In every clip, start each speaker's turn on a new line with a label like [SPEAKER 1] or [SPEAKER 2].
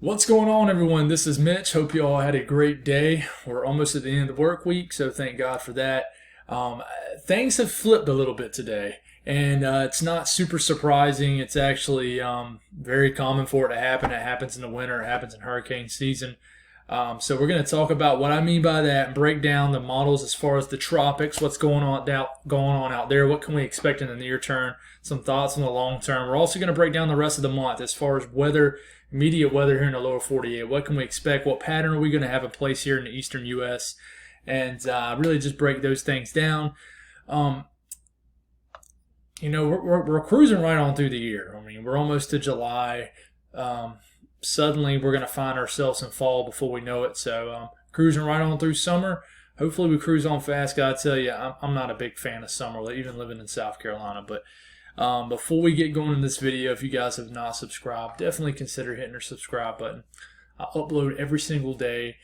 [SPEAKER 1] What's going on, everyone? This is Mitch. Hope you all had a great day. We're almost at the end of the work week, so thank God for that. Um, Things have flipped a little bit today, and it's not super surprising. It's actually very common for it to happen. It happens in the winter, it happens in hurricane season. So we're going to talk about what I mean by that and break down the models as far as the tropics, what's going on out there, what can we expect in the near term, some thoughts on the long term. We're also going to break down the rest of the month as far as weather, immediate weather here in the lower 48. What can we expect? What pattern are we going to have in place here in the eastern U.S.? And really just break those things down. Um, we're cruising right on through the year. I mean, we're almost to July. Suddenly we're going to find ourselves in fall before we know it. So cruising right on through summer. Hopefully we cruise on fast. Gotta tell you, I'm not a big fan of summer, even living in South Carolina. But before we get going in this video, if you guys have not subscribed, definitely consider hitting the subscribe button. I upload every single day.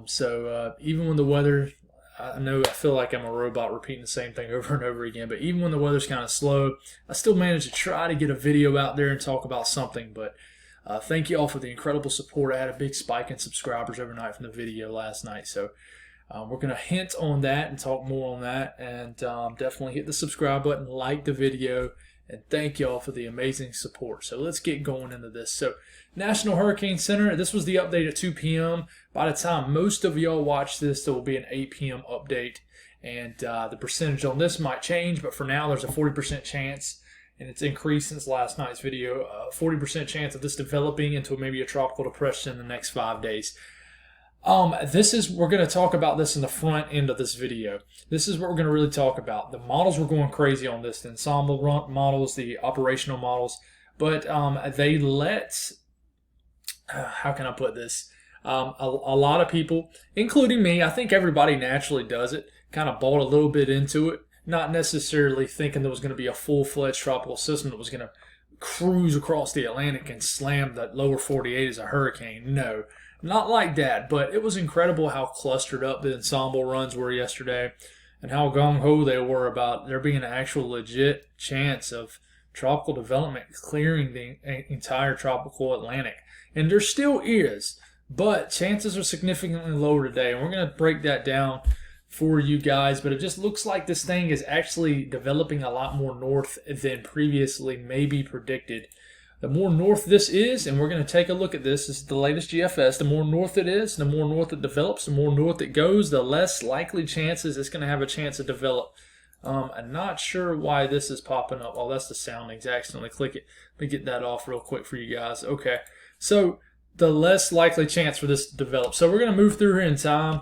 [SPEAKER 1] So even when the weather, I feel like I'm a robot repeating the same thing over and over again, but even when the weather's kind of slow, I still manage to try to get a video out there and talk about something. But thank you all for the incredible support. I had a big spike in subscribers overnight from the video last night. So we're going to hint on that and talk more on that. And definitely hit the subscribe button, like the video, and thank you all for the amazing support. So let's get going into this. So National Hurricane Center, this was the update at 2 p.m. By the time most of y'all watch this, there will be an 8 p.m. update. And the percentage on this might change, but for now there's a 40% chance, and it's increased since last night's video, 40% chance of this developing into maybe a tropical depression in the next 5 days. We're going to talk about this in the front end of this video. This is what we're going to really talk about. The models were going crazy on this, the ensemble models, the operational models, but they let, how can I put this? A lot of people, including me, I think everybody naturally does it, kind of bought a little bit into it, not necessarily thinking there was going to be a full-fledged tropical system that was going to cruise across the Atlantic and slam the lower 48 as a hurricane. No, not like that, but it was incredible how clustered up the ensemble runs were yesterday and how gung-ho they were about there being an actual legit chance of tropical development clearing the entire tropical Atlantic. And there still is, but chances are significantly lower today, and we're going to break that down for you guys. But it just looks like this thing is actually developing a lot more north than previously maybe predicted. The more north this is, and we're going to take a look at this is the latest GFS, the more north it is, the more north it develops, the more north it goes, the less likely chances it's going to have a chance to develop. I'm not sure why this is popping up. Oh, that's the soundings. I accidentally click it. Let me get that off real quick for you guys. Okay, so the less likely chance for this to develop. So we're going to move through here in time.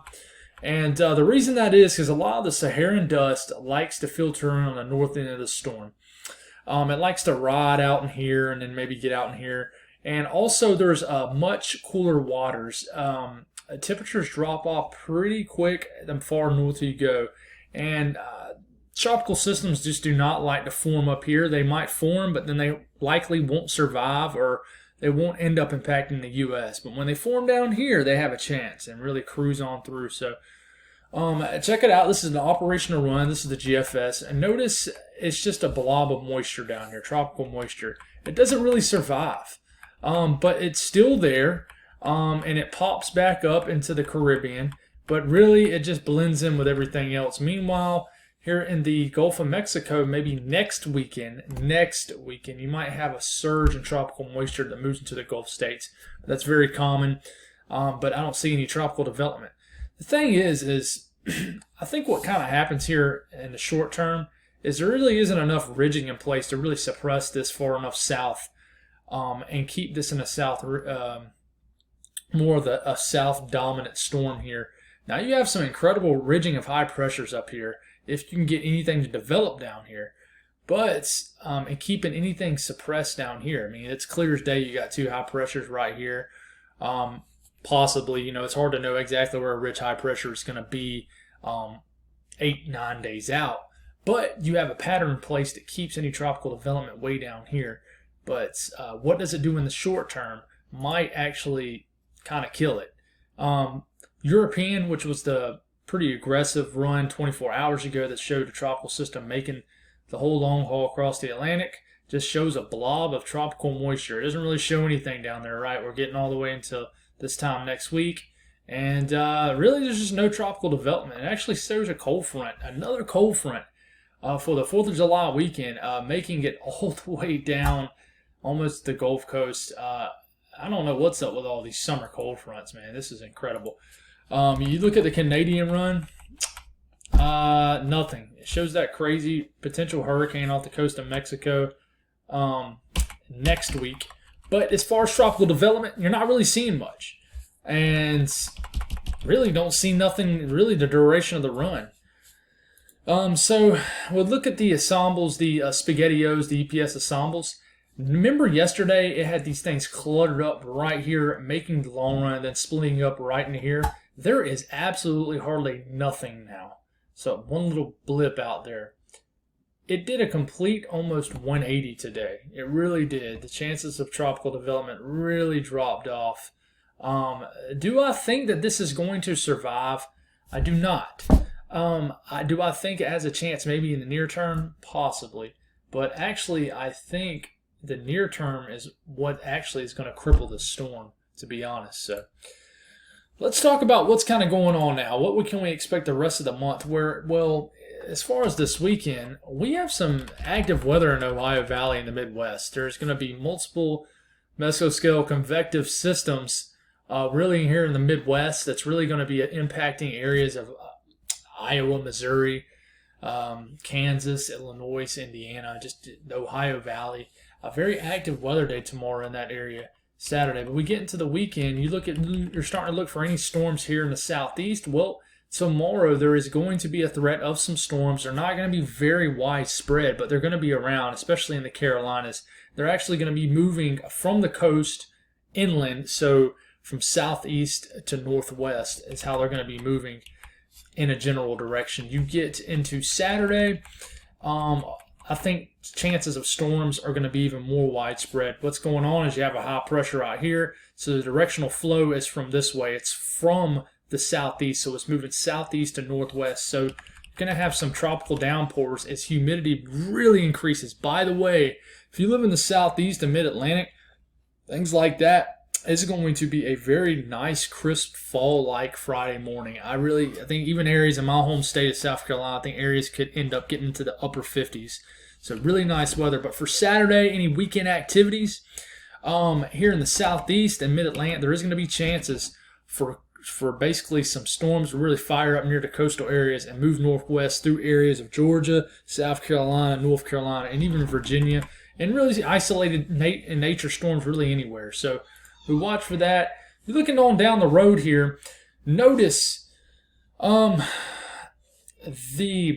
[SPEAKER 1] And the reason that is because a lot of the Saharan dust likes to filter in on the north end of the storm. It likes to ride out in here and then maybe get out in here. And also there's much cooler waters. Temperatures drop off pretty quick the far north you go. And tropical systems just do not like to form up here. They might form, but then they likely won't survive, or they won't end up impacting the U.S. But when they form down here, they have a chance and really cruise on through. So check it out. This is an operational run. This is the GFS. And notice it's just a blob of moisture down here, tropical moisture. It doesn't really survive, but it's still there, and it pops back up into the Caribbean. But really, it just blends in with everything else. Meanwhile, here in the Gulf of Mexico, maybe next weekend, you might have a surge in tropical moisture that moves into the Gulf states. That's very common, but I don't see any tropical development. The thing is I think what kind of happens here in the short term is there really isn't enough ridging in place to really suppress this far enough south and keep this in a south, more of a south dominant storm here. Now you have some incredible ridging of high pressures up here if you can get anything to develop down here, but and keeping anything suppressed down here. I mean, it's clear as day. You got two high pressures right here. Possibly, it's hard to know exactly where a ridge high pressure is going to be 8-9 days out, but you have a pattern in place that keeps any tropical development way down here. But what does it do in the short term might actually kind of kill it. European, which was the pretty aggressive run 24 hours ago that showed a tropical system making the whole long haul across the Atlantic, just shows a blob of tropical moisture. It doesn't really show anything down there, right? We're getting all the way until this time next week. And really, there's just no tropical development. It actually shows a cold front, another cold front for the 4th of July weekend, making it all the way down almost the Gulf Coast. I don't know what's up with all these summer cold fronts, man. This is incredible. You look at the Canadian run, nothing. It shows that crazy potential hurricane off the coast of Mexico next week. But as far as tropical development, you're not really seeing much. And really don't see nothing, really the duration of the run. So we'll look at the ensembles, the SpaghettiOs, the EPS ensembles. Remember yesterday it had these things cluttered up right here, making the long run, and then splitting up right in here. There is absolutely hardly nothing now. So one little blip out there. It did a complete almost 180 today. It really did. The chances of tropical development really dropped off. Do I think that this is going to survive? I do not. Do I think it has a chance maybe in the near term? Possibly. But actually, I think the near term is what actually is going to cripple the storm, to be honest. So let's talk about what's kind of going on now. What can we expect the rest of the month? Well, as far as this weekend, we have some active weather in Ohio Valley in the Midwest. There's going to be multiple mesoscale convective systems really here in the Midwest that's really going to be impacting areas of Iowa, Missouri, Kansas, Illinois, Indiana, just the Ohio Valley. A very active weather day tomorrow in that area, Saturday. But we get into the weekend, you're starting to look for any storms here in the southeast. Well, tomorrow there is going to be a threat of some storms. They're not going to be very widespread, but they're going to be around, especially in the Carolinas. They're actually going to be moving from the coast inland, so from southeast to northwest is how they're going to be moving in a general direction. You get into Saturday, I think chances of storms are going to be even more widespread. What's going on is you have a high pressure out here, so the directional flow is from this way. It's from the southeast, so it's moving southeast to northwest. So you're going to have some tropical downpours as humidity really increases. By the way, if you live in the southeast and mid-Atlantic, things like that, it's going to be a very nice, crisp, fall-like Friday morning. I think even areas in my home state of South Carolina, I think areas could end up getting into the upper 50s. So really nice weather. But for Saturday, any weekend activities here in the southeast and mid-Atlantic, there is going to be chances for basically some storms to really fire up near the coastal areas and move northwest through areas of Georgia, South Carolina, North Carolina, and even Virginia, and really isolated nature storms really anywhere. So we watch for that. You're looking on down the road here. Notice the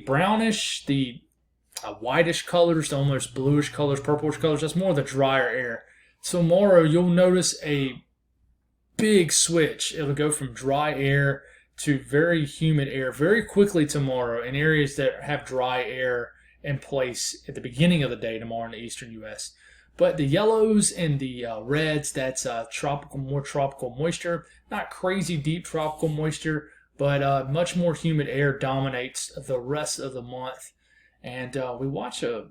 [SPEAKER 1] brownish, the whitish colors, the almost bluish colors, purplish colors. That's more of the drier air. Tomorrow you'll notice a big switch. It'll go from dry air to very humid air very quickly tomorrow in areas that have dry air in place at the beginning of the day tomorrow in the eastern U.S. But the yellows and the reds, that's more tropical moisture. Not crazy deep tropical moisture, but much more humid air dominates the rest of the month. And we watch a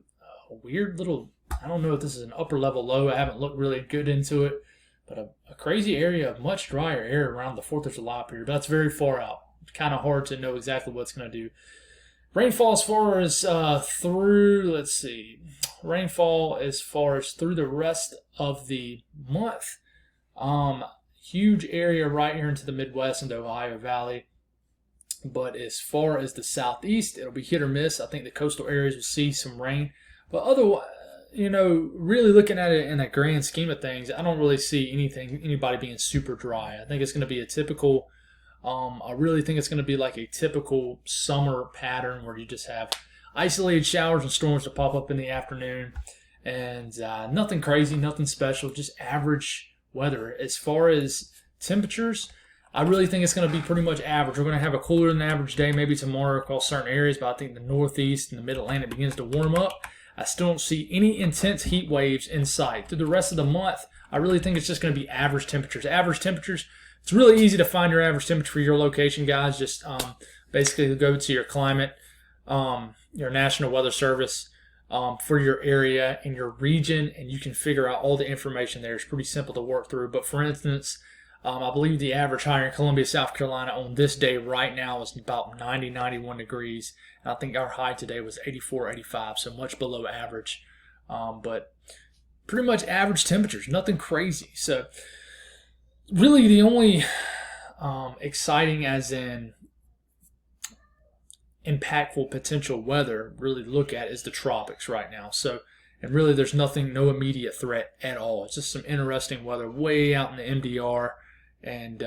[SPEAKER 1] weird little, I don't know if this is an upper level low. I haven't looked really good into it. But a crazy area of much drier air around the 4th of July period. That's very far out. It's kind of hard to know exactly what it's going to do. Rainfall as far as rainfall as far as through the rest of the month. Huge area right here into the Midwest and the Ohio Valley. But as far as the southeast, it'll be hit or miss. I think the coastal areas will see some rain. But otherwise, really looking at it in a grand scheme of things, I don't really see anybody being super dry. I think it's going to be a typical, I really think it's going to be like a typical summer pattern where you just have isolated showers and storms to pop up in the afternoon. And nothing crazy, nothing special, just average weather. As far as temperatures, I really think it's going to be pretty much average. We're going to have a cooler than average day maybe tomorrow across certain areas, but I think the Northeast and the Mid-Atlantic begins to warm up. I still don't see any intense heat waves in sight. Through the rest of the month, I really think it's just going to be average temperatures. Average temperatures, it's really easy to find your average temperature for your location, guys. Just basically go to your climate, your National Weather Service for your area and your region, and you can figure out all the information there. It's pretty simple to work through. But for instance, I believe the average high in Columbia, South Carolina on this day right now is about 90, 91 degrees. And I think our high today was 84, 85, so much below average. But pretty much average temperatures, nothing crazy. So really the only exciting as in impactful potential weather really look at is the tropics right now. So, and really there's nothing, no immediate threat at all. It's just some interesting weather way out in the MDR, and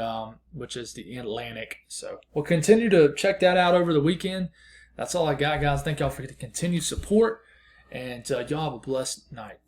[SPEAKER 1] which is the Atlantic. So we'll continue to check that out over the weekend. That's all I got, guys. Thank y'all for the continued support, and y'all have a blessed night.